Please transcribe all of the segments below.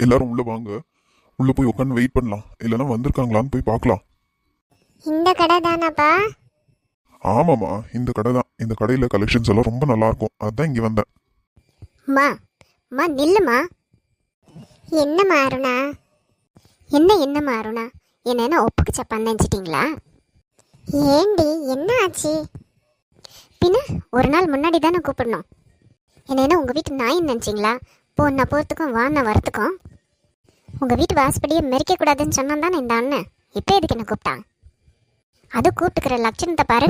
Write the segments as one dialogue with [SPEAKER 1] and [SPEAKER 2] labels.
[SPEAKER 1] எல்லாரும் உள்ள வாங்க. உள்ள போய் உட்காந்து வெயிட் பண்ணலாம், இல்லைன்னா வந்திருக்காங்களான்னு போய் பார்க்கலாம்.
[SPEAKER 2] இந்த கடை தானாப்பா?
[SPEAKER 1] ஆமாம்மா, இந்த கடை தான். இந்த கடையில் கலெக்ஷன்ஸ் எல்லாம் ரொம்ப நல்லா இருக்கும், அதான் இங்கே வந்தேன்.
[SPEAKER 2] மா மா நில்லுமா. என்னம்மா அருணா? என்னம்மா அருணா, என்ன ஒப்புக்கு சப்பான்னு நினச்சிட்டிங்களா? ஏண்டி என்ன ஆச்சு? பின்ன ஒரு நாள் முன்னாடி தானே கூப்பிடணும். என்ன உங்கள் வீட்டு நாயின்னு நினச்சிங்களா? நான் போகிறதுக்கும் நான் வரத்துக்கும் உங்கள் வீட்டு வாசப்படியை மெரிக்கக்கூடாதுன்னு சொன்னான் தானே இந்த அண்ணன். இப்போ எதுக்கு என்ன கூப்பிட்டான்? அது கூப்பிட்டுக்கிற லட்சணத்தை பாரு.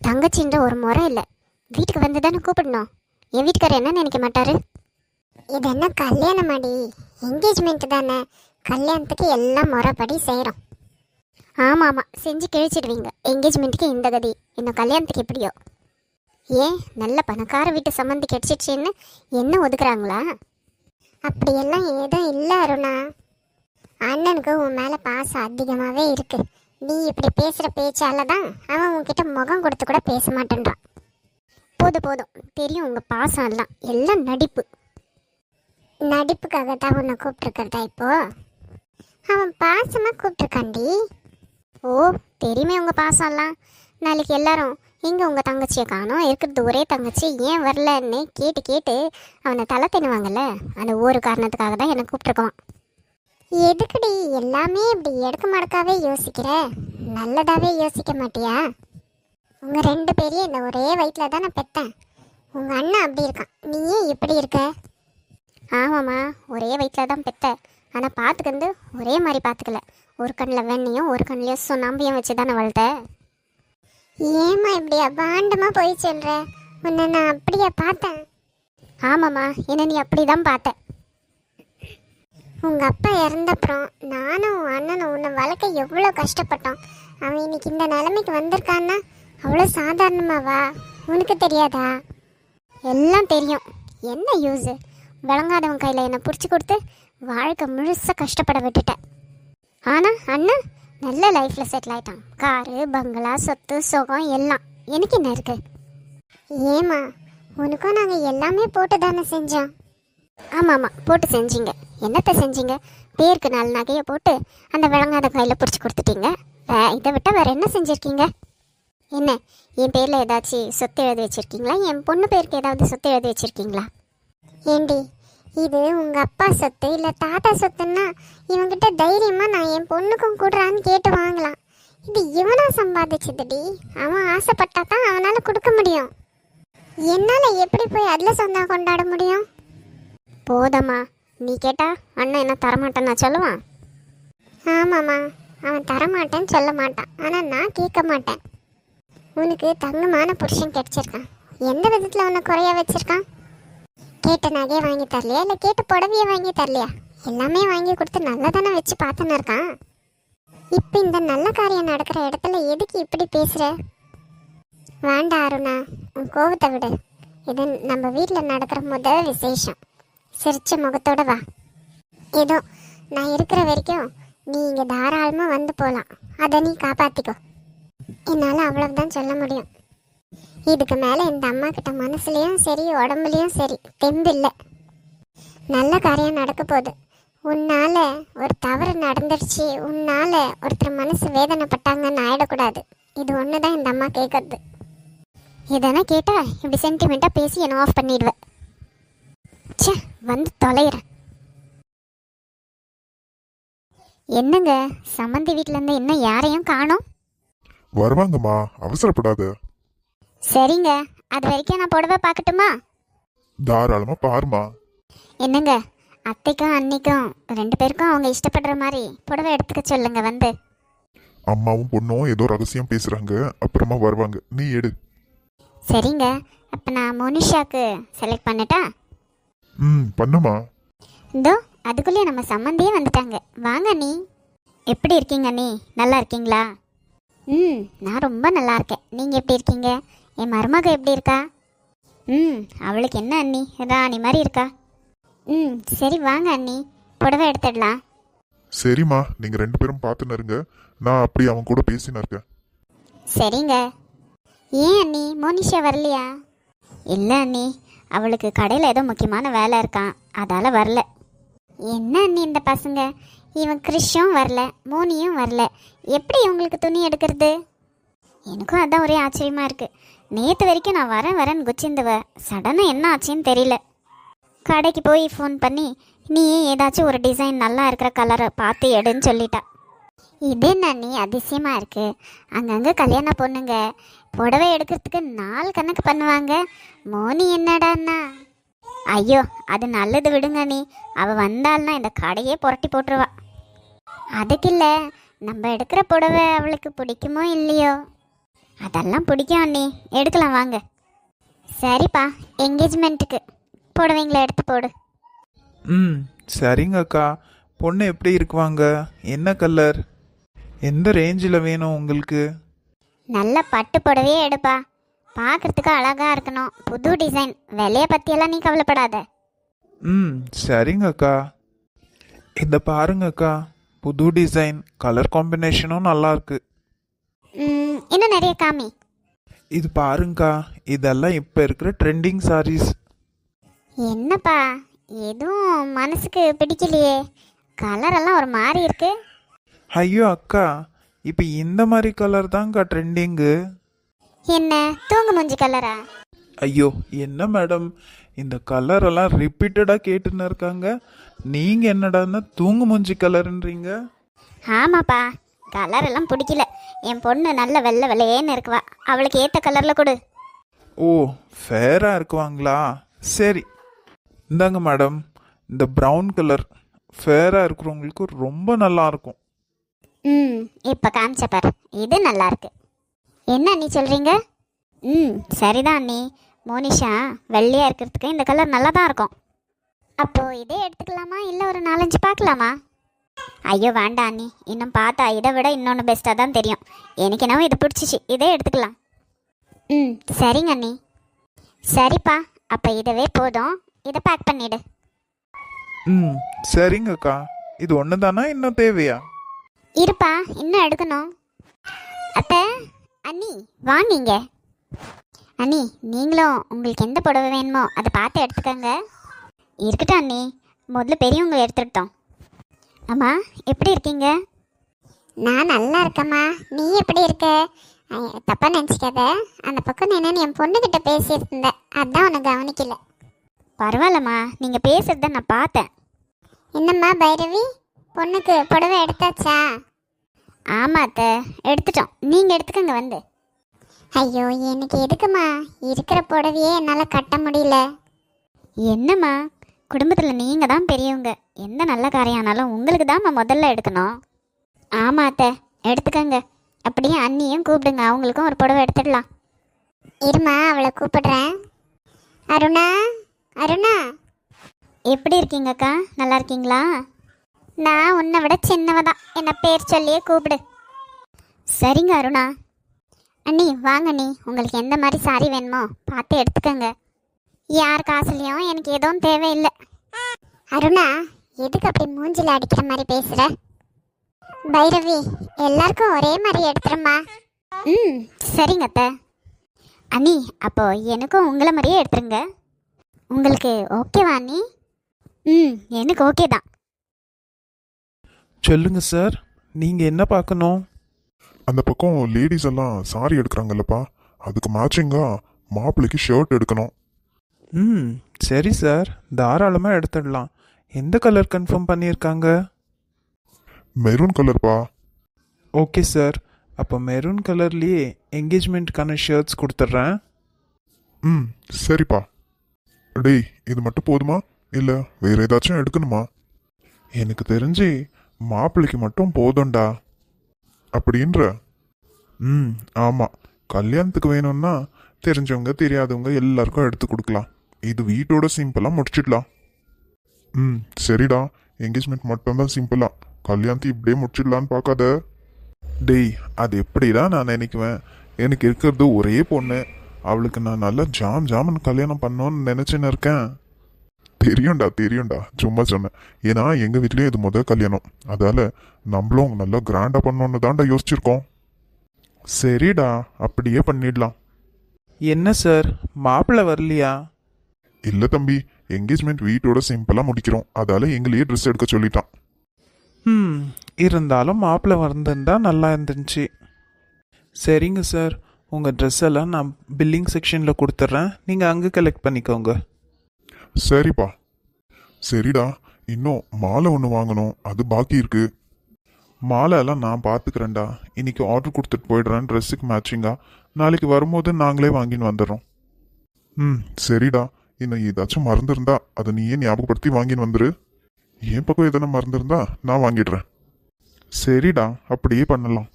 [SPEAKER 2] தங்கச்சின்ற ஒரு முறை இல்லை, வீட்டுக்கு வந்து தானே கூப்பிடணும். என் வீட்டுக்காரர் என்ன நினைக்க மாட்டாரு? இது என்ன கல்யாணமாடி? என்கேஜ்மெண்ட் தானே, கல்யாணத்துக்கு எல்லாம் முறைப்படி செய்கிறோம். ஆமாம் செஞ்சு கிழிச்சிடுவீங்க. என்கேஜ்மெண்ட்டுக்கு இந்த கதி, இன்னும் கல்யாணத்துக்கு எப்படியோ? ஏன் நல்ல பணக்கார வீட்டு சம்மந்தி கிடைச்சிடுச்சின்னு என்ன ஒதுக்குறாங்களா? அப்படியெல்லாம் ஏதும் இல்லை அருணா. அண்ணனுக்கு உன் மேலே பாசம் அதிகமாகவே இருக்கு. நீ இப்படி பேசுகிற பேச்சால தான் அவன் உன்கிட்ட முகம் கொடுத்து கூட பேச மாட்டேன்றான். போதும் தெரியும், உங்கள் பாசம் எல்லாம் நடிப்பு. நடிப்புக்காக தான் உன்னை கூப்பிட்டுருக்கிறதா இப்போ? அவன் பாசமாக கூப்பிட்டுருக்காண்டி. ஓ தெரியுமே உங்கள் பாசம்லாம். நாளைக்கு எல்லாரும் இங்கே உங்கள் தங்கச்சியை காணோம், இருக்கிறது ஒரே தங்கச்சி ஏன் வரலன்னு கேட்டு அவனை தலை தின்னுவாங்கல்ல, அந்த ஒரு காரணத்துக்காக தான் என்னை கூப்பிட்டுருக்கான். எதுக்குடி எல்லாமே இப்படி எடுக்க மடக்காவே யோசிக்கிற? நல்லதாகவே யோசிக்க மாட்டியா? உங்கள் ரெண்டு பேரையும் இந்த ஒரே வயிற்றில் தான் நான் பெற்றேன். உங்கள் அண்ணன் அப்படி இருக்கான், நீயே இப்படி இருக்க? ஆமாம்மா, ஒரே வயிற்றில் தான் பெற்ற. ஆனால் பார்த்துக்கிந்து ஒரே மாதிரி பார்த்துக்கல. ஒரு கண்ணில் வெண்ணையும் ஒரு கண்ணிலையும் சுண்ணாம்பையும் வச்சு தானே வளர்த்த. ஏம்மா இப்படி அபாண்டமாக போய் சொல்கிற? உன்னை நான் அப்படியே பார்த்தேன். ஆமாம்மா, என்ன நீ அப்படி தான் பார்த்த. உங்கள் அப்பா இறந்தப்புறம் நானும் உன் அண்ணனும் உன்னை வளர்க்க எவ்வளோ கஷ்டப்பட்டோம். அவன் இன்னைக்கு இந்த நிலைமைக்கு வந்திருக்கான்னா அவ்வளோ சாதாரணமாவா? உனக்கு தெரியாதா? எல்லாம் தெரியும். என்ன யூஸு? விளங்காதவன் கையில் என்னை பிடிச்சி கொடுத்து வாழ்க்கை முழுசாக கஷ்டப்பட விட்டுட்டேன். ஆனால் அண்ணன் நல்ல லைஃப்பில் செட்டில் ஆகிட்டான். காரு பங்களா சொத்து சுகம் எல்லாம். எனக்கு என்ன இருக்கு? ஏமா உனக்கும் நாங்கள் எல்லாமே போட்டு தானே செஞ்சோம். ஆமாம் போட்டு செஞ்சீங்க. என்னத்தை செஞ்சீங்க? பேருக்கு 4 நகையை போட்டு அந்த விளங்காத கையில் பிடிச்சி கொடுத்துட்டீங்க. இதை விட்டால் வேறு என்ன செஞ்சுருக்கீங்க? என்ன என் பேரில் ஏதாச்சும் சொத்து எழுதி வச்சுருக்கீங்களா? என் பொண்ணு பேருக்கு ஏதாவது சொத்து எழுதி வச்சுருக்கீங்களா? ஏண்டி இது உங்கள் அப்பா சொத்து இல்லை தாத்தா சொத்துன்னா இவங்கிட்ட தைரியமாக நான் என் பொண்ணுக்கும் கூடுறான்னு கேட்டு வாங்கலாம். இது இவனா சம்பாதிச்சதுடி. அவன் ஆசைப்பட்டா தான் அவனால் கொடுக்க முடியும். என்னால் எப்படி போய் அதில் சொந்தம் கொண்டாட முடியும்? போதம்மா, நீ கேட்டா அண்ணன் என்ன தரமாட்டேன்னு நான் சொல்லுவான்? ஆமாம்மா, அவன் தரமாட்டேன்னு சொல்ல மாட்டான். ஆனால் நான் கேட்க மாட்டேன். உனக்கு தங்கமான புருஷன் கிடைச்சிருக்கான். எந்த விதத்தில் உன்னை குறைய வச்சிருக்கான்? கேட்ட நகையை வாங்கி தரலையா இல்லை கேட்ட புடவையை வாங்கி தரலையா? எல்லாமே வாங்கி கொடுத்து நல்லா தானே வச்சு பார்த்துன்னு இருக்கான். இப்போ இந்த நல்ல காரியம் நடக்கிற இடத்துல எதுக்கு இப்படி பேசுகிற? வேண்டாம் அருணா, உன் கோவத்தை விடு. இது நம்ம வீட்டில் நடக்கிற முதல் விசேஷம். சிரிச்ச முகத்தோட வா. ஏதோ நான் இருக்கிற வரைக்கும் நீ இங்கே தாராளமாக வந்து போகலாம். அதை நீ காப்பாற்றிக்கோ. என்னால் அவ்வளவுதான் சொல்ல முடியும். இதுக்கு மேலே இந்த அம்மா கிட்ட மனசுலையும் சரி உடம்புலையும் சரி தெம்பு இல்லை. நல்ல காரியம் நடக்க போகுது. உன்னால் ஒரு தவறு நடந்துருச்சு, உன்னால் ஒருத்தர் மனசு வேதனைப்பட்டாங்கன்னு ஆயிடக்கூடாது. இது ஒன்று தான் இந்த அம்மா கேட்கறது. இதெல்லாம் கேட்டால் இப்படி சென்டிமெண்ட்டாக பேசி என்ன ஆஃப் பண்ணிடுவேன். சே, வந்து தொலைகிறேன். என்னங்க சம்மந்தி வீட்டிலேருந்து இன்னும் யாரையும் காணோம்?
[SPEAKER 1] வருவாங்கம்மா, அவசரப்படாத.
[SPEAKER 2] சரிங்க, அது வரைக்கும் நான் புடவை பார்க்கட்டுமா?
[SPEAKER 1] தாராளமா பாருமா.
[SPEAKER 2] என்னங்க அத்தைக்கும் அன்னிக்கும் 2 பேருக்கும் அவங்க இஷ்டப்படுற மாதிரி புடவை எடுத்துக்க சொல்லுங்க வந்து.
[SPEAKER 1] அம்மாவும் பொண்ணும் ஏதோ ரகசியம் பேசுறாங்க, அப்புறமா வருவாங்க, நீ எடு.
[SPEAKER 2] சரிங்க, அப்போ நான் மோனிஷாக்கு செலக்ட் பண்ணட்டா?
[SPEAKER 1] பண்ணுமா.
[SPEAKER 2] இதோ அதுக்குள்ளேயே நம்ம சம்மந்தியே வந்துட்டாங்க. வாங்க நீ. எப்படி இருக்கீங்க நீ? நல்லா இருக்கீங்களா? நான் ரொம்ப நல்லா இருக்கேன். நீங்கள் எப்படி இருக்கீங்க? என் மருமக எப்படி இருக்கா? அவளுக்கு என்ன அண்ணி, ராணி மாதிரி இருக்கா. சரி வாங்க அண்ணி, புடவை எடுத்துடலாம்.
[SPEAKER 1] சரிம்மா, நீங்க 2 பேரும் பார்த்துன்னு இருங்க, நான் அப்படி அவன் கூட பேசின்னு இருக்கேன்.
[SPEAKER 2] சரிங்க. ஏன் அண்ணி மோனிஷா வரலையா? இல்லை அண்ணி, அவளுக்கு கடையில் ஏதோ முக்கியமான வேலை இருக்கான், அதால் வரல. என்ன அண்ணி இந்த பசங்க, இவன் கிறிஷும் வரல, மோனியும் வரல, எப்படி இவங்களுக்கு துணி எடுக்கிறது? எனக்கும் அதான் ஒரே ஆச்சரியமா இருக்கு. நேற்று வரைக்கும் நான் வரேன்னு குச்சிந்தவ சடனாக என்ன ஆச்சுன்னு தெரியல. கடைக்கு போய் ஃபோன் பண்ணி நீயே ஏதாச்சும் ஒரு டிசைன் நல்லா இருக்கிற கலரை பார்த்து எடுன்னு சொல்லிட்டா. இது என்ன நீ அதிசயமாக இருக்கு. அங்கங்கே கல்யாண பொண்ணுங்க புடவை எடுக்கிறதுக்கு நாள் கணக்கு பண்ணுவாங்க. மோனி என்னடான்னா, ஐயோ அது நல்லது விடுங்க நீ, அவள் வந்தாள்னா இந்த கடையே புரட்டி போட்டுருவா. அதுக்கு இல்லை, நம்ம எடுக்கிற புடவை அவளுக்கு பிடிக்குமோ இல்லையோ. அதெல்லாம் பிடிக்கும் அண்ணி, எடுக்கலாம் வாங்க. சரிப்பா, என்கேஜ்மெண்ட்டுக்கு புடவைங்களை எடுத்து போடு.
[SPEAKER 3] சரிங்க அக்கா. பொண்ணு எப்படி இருக்குவாங்க? என்ன கலர்? எந்த ரேஞ்சில் வேணும் உங்களுக்கு?
[SPEAKER 2] நல்ல பட்டு புடவையே எடுப்பா, பார்க்குறதுக்கு அழகாக இருக்கணும், புது டிசைன். விலையை பற்றியெல்லாம் நீ கவலைப்படாத.
[SPEAKER 3] சரிங்க அக்கா. இந்த பாருங்க அக்கா, புது டிசைன், கலர் காம்பினேஷனும் நல்லா இருக்கு.
[SPEAKER 2] இன்னும் நிறைய காமி.
[SPEAKER 3] இது பாருங்கக்கா, இதெல்லாம் இப்போ இருக்கிற ட்ரெண்டிங் சாரீஸ்.
[SPEAKER 2] என்னப்பா எதுவும் மனசுக்கு பிடிக்கலையே, கலரெல்லாம் ஒரு மாதிரி இருக்கு.
[SPEAKER 3] ஐயோ அக்கா, இப்போ இந்த மாதிரி கலர் தான்க்கா ட்ரெண்டிங்கு.
[SPEAKER 2] என்ன தூங்கு மூஞ்சி கலரா?
[SPEAKER 3] ஐயோ என்ன மேடம், இந்த கலரெல்லாம் ரிப்பீட்டடாக கேட்டுன்னு இருக்காங்க. நீங்கள் என்னடான்னா தூங்கு மூஞ்சி கலருன்றீங்க.
[SPEAKER 2] ஆமாப்பா, கலர் எல்லாம் பிடிக்கல. என் பொண்ணு நல்ல வெள்ளை வெள்ளையேன்னு இருக்குவா, அவளுக்கு ஏற்ற கலரில் கொடு.
[SPEAKER 3] ஓ, ஃபேராக இருக்குவாங்களா? சரி இந்தாங்க மேடம், இந்த ப்ரௌன் கலர் ஃபேராக இருக்கிறவங்களுக்கு ரொம்ப நல்லா இருக்கும்.
[SPEAKER 2] இப்போ காமிச்ச பாரு, இது நல்லா இருக்கு. என்ன நீ சொல்கிறீங்க? சரிதான் அண்ணி. மோனிஷா வெள்ளையாக இருக்கிறதுக்கு இந்த கலர் நல்லா தான் இருக்கும். அப்போது இதே எடுத்துக்கலாமா, இல்லை ஒரு 4-5 பார்க்கலாமா? ஐயோ வேண்டாம் அண்ணி, இன்னும் பார்த்தா இதை விட இன்னொன்று பெஸ்ட்டாக தான் தெரியும். எனக்கு என்னவோ இது பிடிச்சிச்சு, இதே எடுத்துக்கலாம். சரிங்க அண்ணி. சரிப்பா, அப்போ இதவே போதும், இதை பேக் பண்ணிவிடு.
[SPEAKER 3] சரிங்கக்கா. இது ஒன்று தானா, இன்னும் தேவையா?
[SPEAKER 2] இருப்பா, இன்னும் எடுக்கணும். அத்தை, அண்ணி வாங்கிங்க. அண்ணி நீங்களும் உங்களுக்கு எந்த புடவை வேணுமோ அதை பார்த்து எடுத்துக்கோங்க. இருக்கட்டும் அண்ணி, முதல்ல பெரியவங்க எடுத்துக்கிட்டோம். அம்மா எப்படி இருக்கீங்க? நான் நல்லா இருக்கேம்மா, நீ எப்படி இருக்க? தப்பாக நினச்சிக்காத, அந்த பக்கம் என்னன்னு என் பொண்ணுக்கிட்ட பேசிட்டு இருந்தேன், அதான் உனக்கு கவனிக்கல. பரவாயில்லம்மா, நீங்கள் பேசுறத நான் பார்த்தேன். என்னம்மா பைரவி, பொண்ணுக்கு புடவை எடுத்தாச்சா? ஆமாம் அத்தை, எடுத்துட்டோம். நீங்கள் எடுத்துக்கங்க வந்து. ஐயோ எனக்கு எதுக்குமா, இருக்கிற புடவையே என்னால் கட்ட முடியல. என்னம்மா, குடும்பத்தில் நீங்கள் தான் பெரியவங்க, எந்த நல்ல காரியம் ஆனாலும் உங்களுக்கு தான் முதல்ல எடுக்கணும். ஆமாம் அத்தை, எடுத்துக்கங்க. அப்படியே அண்ணியும் கூப்பிடுங்க, அவங்களுக்கும் ஒரு புடவை எடுத்துடலாம். இருமா, அவளை கூப்பிடுறேன். அருணா, அருணா எப்படி இருக்கீங்கக்கா? நல்லா இருக்கீங்களா? நான் உன்னை விட சின்னவ தான், என்னை பேர் சொல்லியே கூப்பிடு. சரிங்க அருணா. அண்ணி வாங்க அண்ணி, உங்களுக்கு எந்த மாதிரி சாரி வேணுமோ பார்த்து எடுத்துக்கோங்க. யார் காசுலையும் எனக்கு எதுவும் தேவையில்லை. அருணா, எதுக்கு அப்படி மூஞ்சில் அடிக்கிற மாதிரி பேசுகிற? பைரவி, எல்லாருக்கும் ஒரே மாதிரி எடுத்துருமா. சரிங்க அத்தை. அண்ணி அப்போ எனக்கும் உங்களை மாதிரியே எடுத்துருங்க. உங்களுக்கு ஓகேவா அண்ணி? எனக்கு ஓகே தான்.
[SPEAKER 3] சொல்லுங்க சார், நீங்கள் என்ன பார்க்கணும்?
[SPEAKER 1] அந்த பக்கம் லேடிஸ் எல்லாம் சாரி எடுக்கிறாங்கல்லப்பா, அதுக்கு மேட்சிங்கா மாப்பிள்ளைக்கு ஷர்ட் எடுக்கணும்.
[SPEAKER 3] சரி சார், தாராளமாக எடுத்துடலாம். எந்த கலர் கன்ஃபார்ம் பண்ணியிருக்காங்க?
[SPEAKER 1] மெரூன் கலர்ப்பா.
[SPEAKER 3] ஓகே சார், அப்போ மெரூன் கலர்லேயே என்கேஜ்மெண்ட்டுக்கான ஷர்ட்ஸ் கொடுத்துட்றேன்.
[SPEAKER 1] சரிப்பா. டேய், இது மட்டும் போதுமா இல்லை வேற ஏதாச்சும் எடுக்கணுமா?
[SPEAKER 3] எனக்கு தெரிஞ்சு
[SPEAKER 1] மாப்பிள்ளைக்கு மட்டும் போதும்டா. அப்படின்ற? ஆமாம், கல்யாணத்துக்கு வேணும்னா தெரிஞ்சவங்க தெரியாதவங்க எல்லாருக்கும் எடுத்து கொடுக்கலாம். இது வீட்டோட சிம்பிளாக முடிச்சிடலாம். சரிடா, என்கேஜ்மெண்ட் மட்டும்தான் சிம்பிளா, கல்யாணத்தை இப்படியே முடிச்சிடலான்னு பார்க்காத. டேய், அது எப்படிதான் நான் நினைக்குவேன். எனக்கு இருக்கிறது ஒரே பொண்ணு, அவளுக்கு நான் நல்லா ஜாமன் கல்யாணம் பண்ணோன்னு நினைச்சுன்னு இருக்கேன். தெரியும்டா, சும்மா சொன்னேன். ஏன்னா எங்கள் வீட்லேயும் இது முதல் கல்யாணம், அதால நம்மளும் நல்லா கிராண்டாக பண்ணோன்னு தான்டா யோசிச்சிருக்கோம். சரிடா, அப்படியே பண்ணிடலாம்.
[SPEAKER 3] என்ன சார், மாப்பிள்ளை வரலையா?
[SPEAKER 1] இல்லை தம்பி, என்கேஜ்மெண்ட் வீட்டோட சிம்பிளா முடிக்கிறோம், அதால எங்களையே ட்ரெஸ் எடுக்க சொல்லிட்டான்.
[SPEAKER 3] இருந்தாலும் மாப்பிள்ளை வந்திருந்தா நல்லா இருந்துச்சு. சரிங்க சார், உங்கள் ட்ரெஸ் எல்லாம் நான் பில்லிங் செக்ஷனில் கொடுத்துட்றேன், நீங்கள் அங்கே கலெக்ட் பண்ணிக்கோங்க.
[SPEAKER 1] சரிப்பா. சரிடா, இன்னும் மாலை ஒன்று வாங்கணும், அது பாக்கி இருக்கு. மாலை எல்லாம் நான் பார்த்துக்கிறேன்டா. இன்னைக்கு ஆர்டர் கொடுத்துட்டு போயிடுறேன் ட்ரெஸ்ஸுக்கு மேட்சிங்கா. நாளைக்கு வரும்போது நாங்களே வாங்கின்னு வந்துடுறோம். சரிடா. இன்னும் ஏதாச்சும் மறந்துருந்தா அதை நீயே ஞாபகப்படுத்தி வாங்கின்னு வந்துரு. என் பக்கம் எதனா மறந்துருந்தா நான் வாங்கிடுறேன். சரிடா, அப்படியே பண்ணலாம்.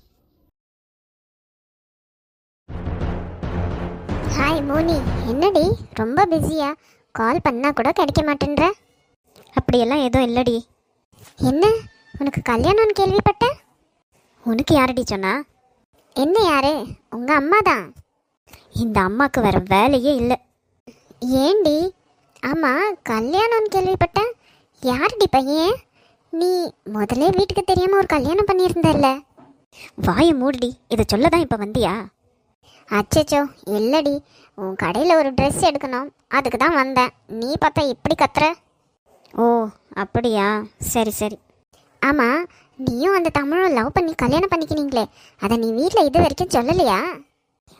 [SPEAKER 2] ஹாய் மோனி, என்னடி ரொம்ப பிஸியா? கால் பண்ணா கூட கிடைக்க மாட்டேன்ற.
[SPEAKER 4] அப்படியெல்லாம் எதுவும் இல்லடி.
[SPEAKER 2] என்ன, உனக்கு கல்யாணம்னு கேள்விப்பட்டேன்.
[SPEAKER 4] உனக்கு யாரடி சொன்னா?
[SPEAKER 2] என்ன யாரு? உங்க அம்மா தான்.
[SPEAKER 4] இந்த அம்மாவுக்கு வேற வேலையே இல்லை.
[SPEAKER 2] ஏண்டி? ஆமா, கல்யாணம்னு கேள்விப்பட்டேன். யாருடி பையன்? நீ முதல்ல வீட்டுக்கு தெரியாம ஒரு கல்யாணம் பண்ணியிருந்தல்ல.
[SPEAKER 4] வாயை மூடுடி, இதை சொல்ல தான் இப்போ வந்தியா?
[SPEAKER 2] அச்சச்சோ, இல்லடி, உன் கடையில் ஒரு ட்ரெஸ் எடுக்கணும், அதுக்கு தான் வந்தேன். நீ பார்த்தா இப்படி கத்துற.
[SPEAKER 4] ஓ அப்படியா, சரி சரி.
[SPEAKER 2] ஆமாம், நீயும் அந்த தமிழும் லவ் பண்ணி கல்யாணம் பண்ணிக்கினீங்களே, அதை நீ வீட்டில் இது வரைக்கும் சொல்லலையா?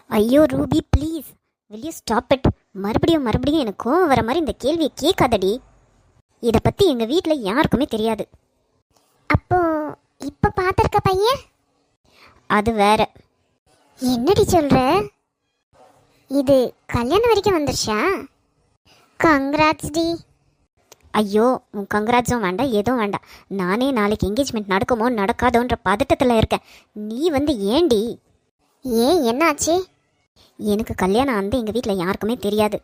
[SPEAKER 4] ஐயோ Ruby please, will you stop it? மறுபடியும் மறுபடியும் எனக்கு கோவம் வர மாதிரி இந்த கேள்வியை கேட்காதடி. இதை பற்றி எங்கள் வீட்டில் யாருக்குமே தெரியாது.
[SPEAKER 2] அப்போ இப்போ பார்த்துருக்க பையன்
[SPEAKER 4] அது வேற.
[SPEAKER 2] என்னடி சொல்கிற? இது கல்யாணம் வரைக்கும் வந்துருச்சா? கங்க்ராட்ஸ் டி.
[SPEAKER 4] ஐயோ, உன் கங்க்ராட்ஸும் வேண்டாம், எதுவும் வேண்டாம். நானே நாளைக்கு என்கேஜ்மெண்ட் நடக்குமோ நடக்காதோன்ற பதட்டத்தில் இருக்கேன். நீ வந்து ஏண்டி?
[SPEAKER 2] ஏன், என்னாச்சு?
[SPEAKER 4] எனக்கு கல்யாணம் வந்து எங்கள் வீட்டில் யாருக்குமே தெரியாது.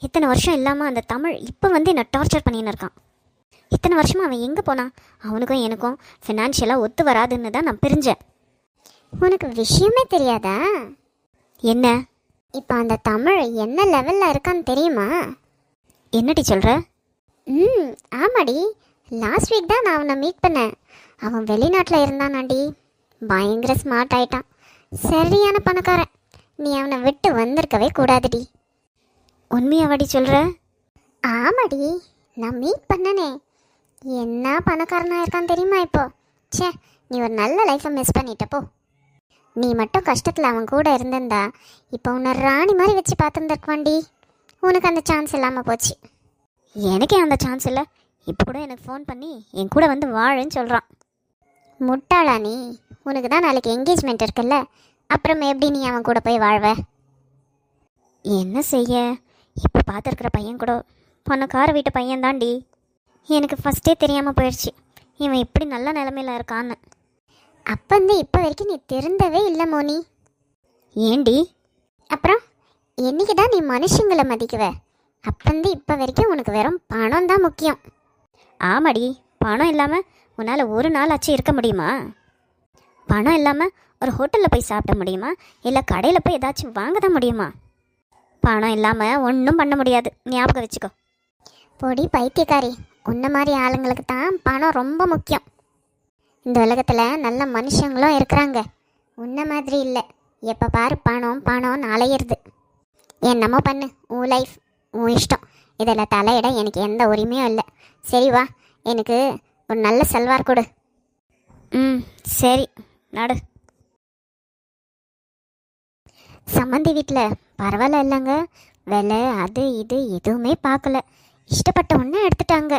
[SPEAKER 4] இத்தனை வருஷம் இல்லாமல் அந்த தமிழ் இப்போ வந்து என்னை டார்ச்சர் பண்ணின்னு இருக்கான். இத்தனை வருஷமாக அவன் எங்கே போனான்? அவனுக்கும் எனக்கும் ஃபினான்ஷியலாக ஒத்து வராதுன்னு தான் நான் பிரிஞ்சேன்.
[SPEAKER 2] உனக்கு விஷயமே தெரியாதா?
[SPEAKER 4] என்ன?
[SPEAKER 2] இப்போ அந்த தமிழ் என்ன லெவலில் இருக்கான்னு தெரியுமா?
[SPEAKER 4] என்னடி சொல்கிற?
[SPEAKER 2] ஆமாடி, லாஸ்ட் வீக் தான் நான் அவனை மீட் பண்ணேன். அவன் வெளிநாட்டில் இருந்தானாடி. பயங்கர ஸ்மார்ட் ஆயிட்டான், சரியான பணக்காரன். நீ அவனை விட்டு வந்திருக்கவே கூடாதுடி.
[SPEAKER 4] உண்மையாவாடி சொல்கிற?
[SPEAKER 2] ஆமாடி, நான் மீட் பண்ணனே. என்ன பணக்காரனாக இருக்கான் தெரியுமா இப்போ? ச்சே, நீ ஒரு நல்ல லைஃப்பை மிஸ் பண்ணிட்டப்போ. நீ மட்டும் கஷ்டத்தில் அவன் கூட இருந்திருந்தா இப்போ உன்னை ராணி மாதிரி வச்சு பார்த்துருந்துருக்குவாண்டி. உனக்கு அந்த சான்ஸ் இல்லாமல் போச்சு.
[SPEAKER 4] எனக்கே அந்த சான்ஸ் இல்லை. இப்போ கூட எனக்கு ஃபோன் பண்ணி என் கூட வந்து வாழுன்னு சொல்கிறான்.
[SPEAKER 2] முட்டாளா நீ? உனக்கு தான் நாளைக்கு என்கேஜ்மெண்ட் இருக்குல்ல, அப்புறம் எப்படி நீ அவன் கூட போய் வாழ்வ?
[SPEAKER 4] என்ன செய்ய, இப்போ பார்த்துருக்குற பையன் கூட பணக்கார வீட்டு பையன் தாண்டி. எனக்கு ஃபஸ்ட்டே தெரியாமல் போயிடுச்சு இவன் எப்படி நல்ல நிலமையில இருக்கான்னு.
[SPEAKER 2] அப்பந்து இப்போ வரைக்கும் நீ திருந்தவே இல்லை மோனி.
[SPEAKER 4] ஏண்டி?
[SPEAKER 2] அப்புறம் என்னைக்கு தான் நீ மனுஷங்களை மதிக்குவ? அப்பந்து இப்போ வரைக்கும் உனக்கு வெறும் பணம் தான் முக்கியம்.
[SPEAKER 4] ஆமாடி, பணம் இல்லாமல் உன்னால் ஒரு நாள் ஆச்சு இருக்க முடியுமா? பணம் இல்லாமல் ஒரு ஹோட்டலில் போய் சாப்பிட முடியுமா? இல்லை கடையில் போய் ஏதாச்சும் வாங்க தான் முடியுமா? பணம் இல்லாமல் ஒன்றும் பண்ண முடியாது, ஞாபகம் வச்சுக்கோ.
[SPEAKER 2] பொடி பைத்தியக்காரி, உன்ன மாதிரி ஆளுங்களுக்கு தான் பணம் ரொம்ப முக்கியம். இந்த உலகத்தில் நல்ல மனுஷங்களும் இருக்கிறாங்க, உன்ன மாதிரி இல்லை. எப்போ பாரு பணம் பணம்னு அலையிறது. என்னமோ பண்ணு, உன் லைஃப், உன் இஷ்டம். இதில் தலையிட எனக்கு எந்த உரிமையும் இல்லை. சரி வா, எனக்கு ஒரு நல்ல சல்வார் கொடு.
[SPEAKER 4] சரி நடு.
[SPEAKER 2] சம்மந்தி வீட்டில் பரவாயில்ல இல்லைங்க, விலை அது இது எதுவுமே பார்க்கல, இஷ்டப்பட்ட ஒன்று எடுத்துட்டாங்க.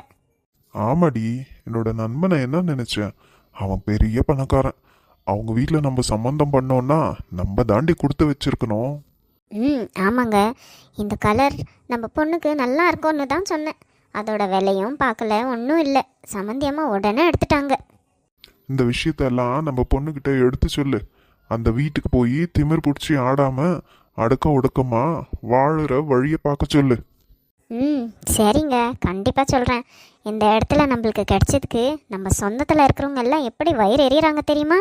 [SPEAKER 1] ஆமாடி, என்னோட நண்பனை என்ன நினைச்சேன், அவன் பெரிய பணக்காரன். அவங்க வீட்டில் நம்ம சம்மந்தம் பண்ணோன்னா நம்ம தாண்டி கொடுத்து வச்சிருக்கணும்.
[SPEAKER 2] ஆமாங்க, இந்த கலர் நம்ம பொண்ணுக்கு நல்லா இருக்கும்னு தான் சொன்னேன். அதோட விலையும் பார்க்கல, ஒன்றும் இல்லை. சம்மந்தியமாக உடனே எடுத்துட்டாங்க.
[SPEAKER 1] இந்த விஷயத்தெல்லாம் நம்ம பொண்ணுக்கிட்ட எடுத்து சொல்லு. அந்த வீட்டுக்கு போய் திமிர் பிடிச்சி ஆடாம அடக்க ஒடுக்கமா வாழுற வழியை பார்க்க சொல்லு.
[SPEAKER 2] சரிங்க, கண்டிப்பாக சொல்கிறேன். இந்த இடத்துல நம்மளுக்கு கிடைச்சதுக்கு நம்ம சொந்தத்தில் இருக்கிறவங்க எல்லாம் எப்படி வயிறு எறிகிறாங்க தெரியுமா?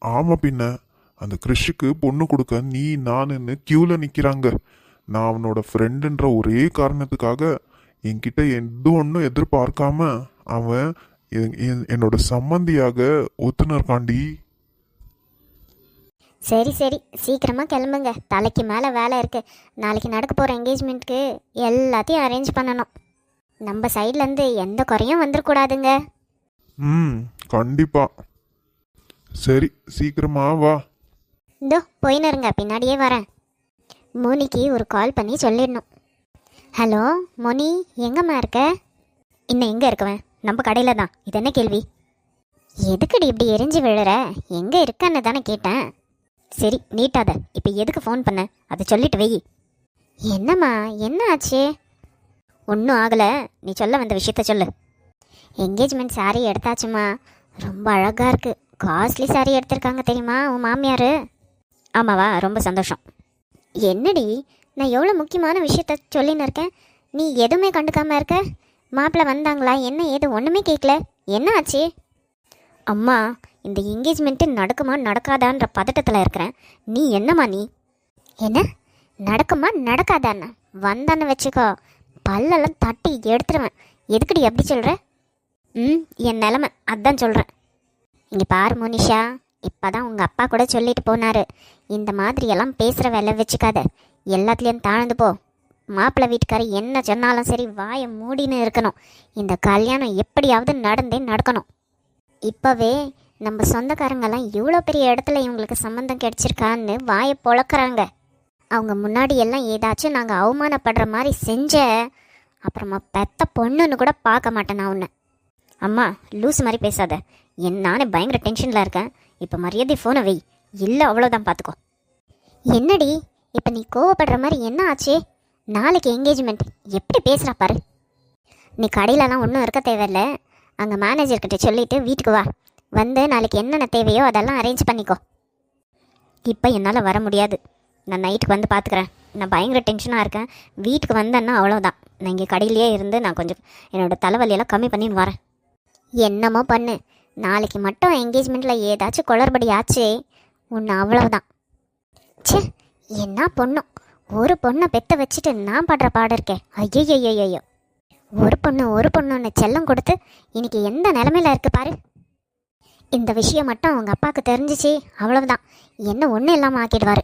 [SPEAKER 1] ஆமா பின்ன, அந்த கிறிஷுக்கு பொண்ணு கொடுக்க நீ நானுன்னு கியூல நிக்கிறாங்க. நான் அவனோட ஃப்ரெண்டுன்ற ஒரே காரணத்துக்காக என்கிட்ட எந்த ஒன்றும் எதிர்பார்க்காம அவன் என்னோட சம்மந்தியாக ஒத்துன்னு இருக்காண்டி.
[SPEAKER 2] சரி சரி, சீக்கிரமாக கிளம்புங்க, தலைக்கு மேலே வேலை இருக்குது. நாளைக்கு நடக்க போகிற என்கேஜ்மெண்ட்க்கு எல்லாத்தையும் அரேஞ்ச் பண்ணணும்.
[SPEAKER 4] நம்ம சைட்லேருந்து எந்த குறையும் வந்துடக்கூடாதுங்க.
[SPEAKER 1] ம், கண்டிப்பா. சரி, சீக்கிரமா வா.
[SPEAKER 4] இதோ போயின்னு இருங்க, பின்னாடியே வரேன். மோனிக்கு ஒரு கால் பண்ணி சொல்லிடணும். ஹலோ மோனி, எங்கம்மா இருக்க? இன்னும் எங்கே இருக்கவன்? நம்ம கடையில் தான். இது என்ன கேள்வி? எதுக்குடி இப்படி எரிஞ்சு விழுற? எங்கே இருக்கன்னு தானே கேட்டேன். சரி நீட்டாத. இப்போ எதுக்கு ஃபோன் பண்ண அதை சொல்லிட்டு வெயி. என்னம்மா, என்ன ஆச்சு? ஒன்றும் ஆகலை, நீ சொல்ல வந்த விஷயத்த சொல்லு. என்கேஜ்மெண்ட் சாரீ எடுத்தாச்சுமா. ரொம்ப அழகாக இருக்குது. காஸ்ட்லி சாரீ எடுத்திருக்காங்க தெரியுமா உன் மாமியார்? ஆமாவா? ரொம்ப சந்தோஷம். என்னடி, நான் எவ்வளோ முக்கியமான விஷயத்த சொல்லின்னு இருக்கேன், நீ எதுவுமே கண்டுக்காமல் இருக்க. மாப்பிள்ளை வந்தாங்களா என்ன ஏது ஒன்றுமே கேட்கல. என்ன ஆச்சு? அம்மா, இந்த என்கேஜ்மெண்ட்டு நடக்குமா நடக்காதான்ற பதட்டத்தில் இருக்கிறேன். நீ என்னம்மா நீ? என்ன நடக்குமா நடக்காதான்னு வந்தான்னு வச்சுக்கோ, பல்லெல்லாம் தட்டி எடுத்துருவேன். எதுக்குடி அப்படி சொல்கிற? என் நிலமை அதான் சொல்கிறேன். இங்கே பாரு மோனிஷா, இப்போ தான் உங்கள் அப்பா கூட சொல்லிட்டு போனார், இந்த மாதிரியெல்லாம் பேசுகிற வேலை வச்சுக்காத, எல்லாத்துலேயும் தாழ்ந்து போ. மாப்பிள்ளை வீட்டுக்காரர் என்ன சொன்னாலும் சரி வாயை மூடின்னு இருக்கணும். இந்த கல்யாணம் எப்படியாவது நடந்தே நடக்கணும். இப்போவே நம்ம சொந்தக்காரங்கெல்லாம் இவ்வளோ பெரிய இடத்துல இவங்களுக்கு சம்மந்தம் கிடைச்சிருக்கான்னு வாயை பொழக்கிறாங்க. அவங்க முன்னாடி எல்லாம் ஏதாச்சும் நாங்கள் அவமானப்படுற மாதிரி செஞ்ச அப்புறமா பெத்த பொண்ணுன்னு கூட பார்க்க மாட்டேன் நான் உன்னை. அம்மா லூஸ் மாதிரி பேசாத. நானே பயங்கர டென்ஷனில் இருக்கேன். இப்போ மரியாதை ஃபோனை வை, இல்லை அவ்வளோதான் பார்த்துக்கோ. என்னடி இப்போ நீ கோவப்படுற மாதிரி என்ன ஆச்சு? நாளைக்கு என்கேஜ்மெண்ட், எப்படி பேசுகிறா பாரு. நீ கடையிலலாம் ஒன்றும் இருக்க தேவையில்லை. அங்கே மேனேஜர்கிட்ட சொல்லிவிட்டு வீட்டுக்கு வா. வந்து நாளைக்கு என்னென்ன தேவையோ அதெல்லாம் அரேஞ்ச் பண்ணிக்கோ. இப்போ என்னால் வர முடியாது, நான் நைட்டுக்கு வந்து பார்த்துக்கிறேன். நான் பயங்கர டென்ஷனாக இருக்கேன். வீட்டுக்கு வந்தேன்னா அவ்வளோதான். நான் இங்கே கடையிலேயே இருந்து நான் கொஞ்சம் என்னோடய தலைவலியெல்லாம் கம்மி பண்ணின்னு வரேன். என்னமோ பண்ணு, நாளைக்கு மட்டும் என்கேஜ்மெண்ட்டில் ஏதாச்சும் குளறுபடி ஆச்சு உன்னை அவ்வளோதான். ச்சே, என்ன பொண்ணும், ஒரு பொண்ணை பெற்ற வச்சுட்டு நான் படுற பாடு இருக்கேன். ஐயோ, ஒரு பொண்ணுன்னு செல்லம் கொடுத்து இன்னைக்கு எந்த நிலமையில இருக்கு பாரு. இந்த விஷயம் மட்டும் அவங்க அப்பாவுக்கு தெரிஞ்சிச்சு அவ்வளவுதான், என்ன ஒன்றும் இல்லாமல் ஆக்கிடுவார்.